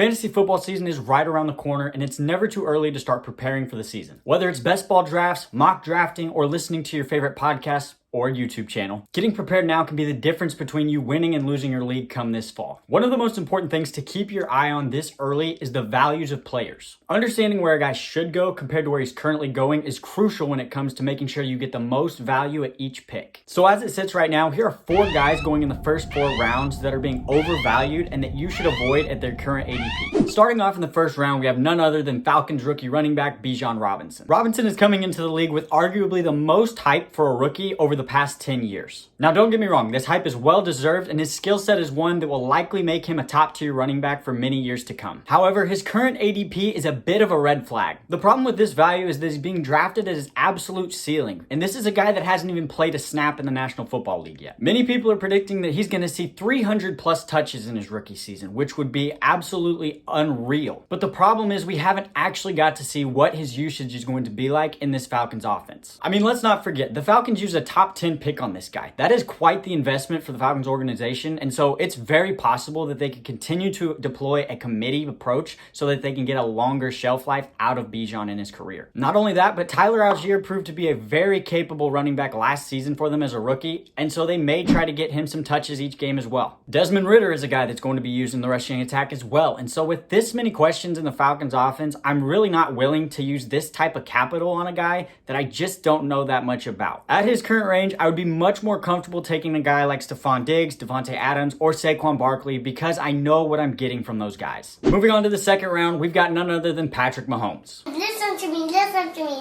Fantasy football season is right around the corner, and it's never too early to start preparing for the season. Whether it's best ball drafts, mock drafting, or listening to your favorite podcasts or YouTube channel, getting prepared now can be the difference between you winning and losing your league come this fall. One of the most important things to keep your eye on this early is the values of players. Understanding where a guy should go compared to where he's currently going is crucial when it comes to making sure you get the most value at each pick. So as it sits right now, here are 4 guys going in the first 4 rounds that are being overvalued and that you should avoid at their current ADP. Starting off in the first round, we have none other than Falcons rookie running back Bijan Robinson. Robinson is coming into the league with arguably the most hype for a rookie over the past 10 years. Now, don't get me wrong, this hype is well deserved and his skill set is one that will likely make him a top tier running back for many years to come. However, his current ADP is a bit of a red flag. The problem with this value is that he's being drafted at his absolute ceiling, and this is a guy that hasn't even played a snap in the National Football League yet. Many people are predicting that he's going to see 300 plus touches in his rookie season, which would be absolutely unreal. But the problem is we haven't actually got to see what his usage is going to be like in this Falcons offense. I mean, let's not forget, the Falcons use a top 10 pick on this guy. That is quite the investment for the Falcons organization, and so it's very possible that they could continue to deploy a committee approach so that they can get a longer shelf life out of Bijan in his career. Not only that, but Tyler Algier proved to be a very capable running back last season for them as a rookie, and so they may try to get him some touches each game as well. Desmond Ridder is a guy that's going to be used in the rushing attack as well, and so with this many questions in the Falcons offense, I'm really not willing to use this type of capital on a guy that I just don't know that much about. At his current range, I would be much more comfortable taking a guy like Stephon Diggs, Devontae Adams, or Saquon Barkley because I know what I'm getting from those guys. Moving on to the second round, we've got none other than Patrick Mahomes. Listen to me.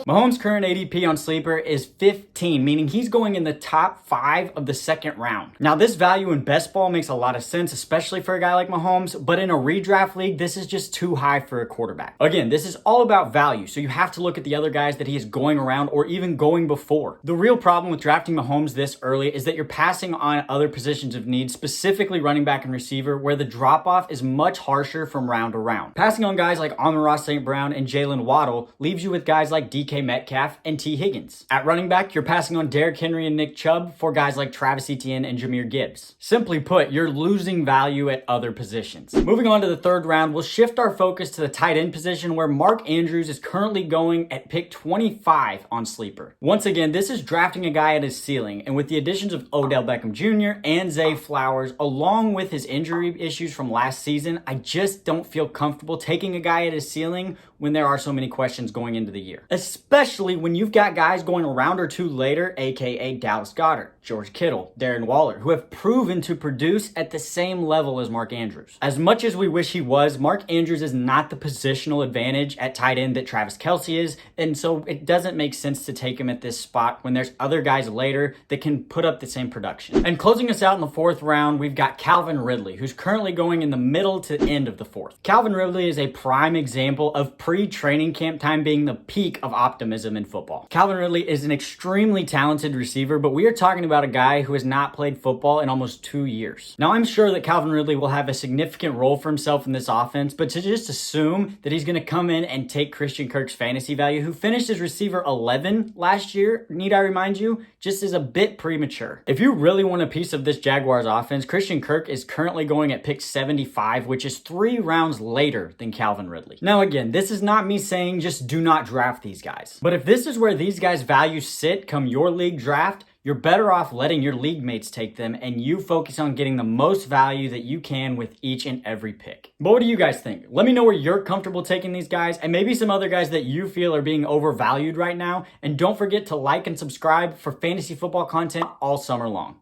Mahomes' current ADP on Sleeper is 15, meaning he's going in the top 5 of the second round. Now, this value in best ball makes a lot of sense, especially for a guy like Mahomes, but in a redraft league, this is just too high for a quarterback. Again, this is all about value, so you have to look at the other guys that he is going around or even going before. The real problem with drafting Mahomes this early is that you're passing on other positions of need, specifically running back and receiver, where the drop-off is much harsher from round to round. Passing on guys like Amon-Ra St. Brown and Jalen Waddle leaves you with guys like DK Metcalf and T. Higgins. At running back, you're passing on Derrick Henry and Nick Chubb for guys like Travis Etienne and Jahmyr Gibbs. Simply put, you're losing value at other positions. Moving on to the third round, we'll shift our focus to the tight end position where Mark Andrews is currently going at pick 25 on Sleeper. Once again, this is drafting a guy at his ceiling, and with the additions of Odell Beckham Jr. and Zay Flowers, along with his injury issues from last season, I just don't feel comfortable taking a guy at his ceiling when there are so many questions going into the year. Especially when you've got guys going a round or 2 later, aka Dallas Goedert, George Kittle, Darren Waller, who have proven to produce at the same level as Mark Andrews. As much as we wish he was, Mark Andrews is not the positional advantage at tight end that Travis Kelce is, and so it doesn't make sense to take him at this spot when there's other guys later that can put up the same production. And closing us out in the 4th round, we've got Calvin Ridley, who's currently going in the middle to end of the 4th. Calvin Ridley is a prime example of pre-training camp time being the peak of optimism in football. Calvin Ridley is an extremely talented receiver, but we are talking about a guy who has not played football in almost 2 years. Now, I'm sure that Calvin Ridley will have a significant role for himself in this offense, but to just assume that he's going to come in and take Christian Kirk's fantasy value, who finished as receiver 11 last year, need I remind you, just is a bit premature. If you really want a piece of this Jaguars offense, Christian Kirk is currently going at pick 75, which is 3 rounds later than Calvin Ridley. Now, again, this is not me saying just do not draft these guys. But if this is where these guys' values sit come your league draft, you're better off letting your league mates take them and you focus on getting the most value that you can with each and every pick. But what do you guys think? Let me know where you're comfortable taking these guys and maybe some other guys that you feel are being overvalued right now. And don't forget to like and subscribe for fantasy football content all summer long.